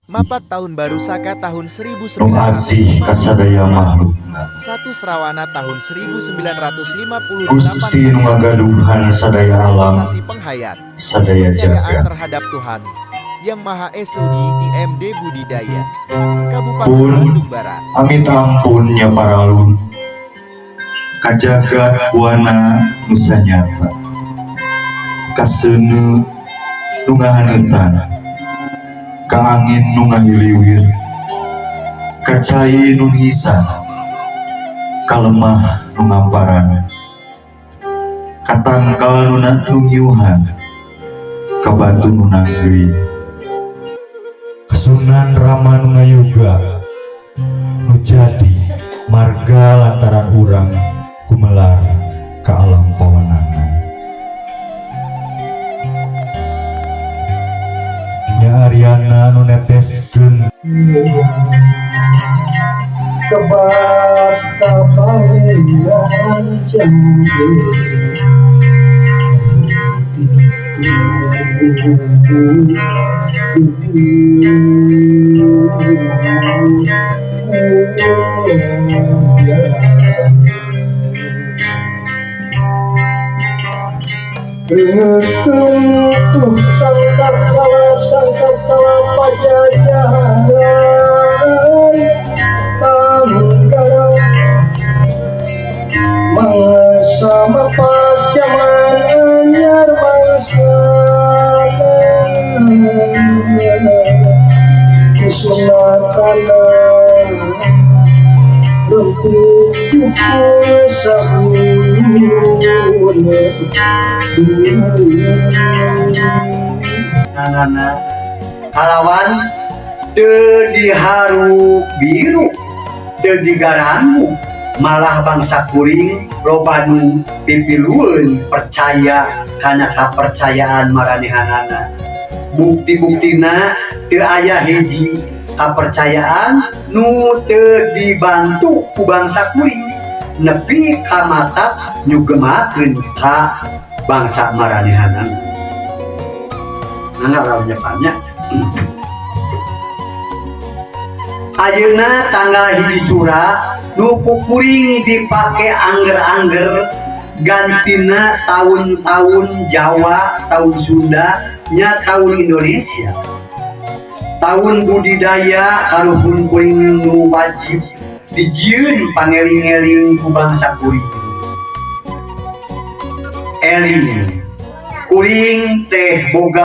Mapat tahun baru Saka tahun Asih 1950, kasadaya makhluk 1 Srawana tahun 1958, Gusti nu ngagaduhan sadaya alam Organisasi penghayat sadaya kepercayaan jagat terhadap Tuhan Yang Maha Esa di IMD Budidaya Kabupaten pun Bandung Barat. amit ampunnya paralun kajagat wana nusa nyata kasenu nu ngahanetan ka angin nu ngahiliwir kacai nu hisan kalemah nu ngamparan katangkal nu nyuhan ka batu nu nanggeui Kasunan Rama nu ngayuga nu jadi marga lantaran urang gumelar ka alam pawenangan nya Aryana nu neteskeun kebat kabayan jangge Tuh sangkakala pajajaran tanggara sama pajaman anyar mangsa kisunatana lempuk nana halawan teu diharu biru teu digarangu malah bangsa kuring loba nu pipilueun percaya kana kapercayaan maranehanana bukti-buktina teu aya hiji kapercayaan nu teu dibantu ku bangsa kuring nepi ka mata nyugemakeun ka bangsa maranehanana nangaraw banyak. Ayeuna tanggal hiji Sura nu kuring dipake angger-angger gantina tahun-tahun Jawa, tahun Sunda, nya tahun Indonesia. Tahun budidaya kaluhun kuring nu wajib dijieun pangeling-eling ku bangsa kuring. Eling kuring teh boga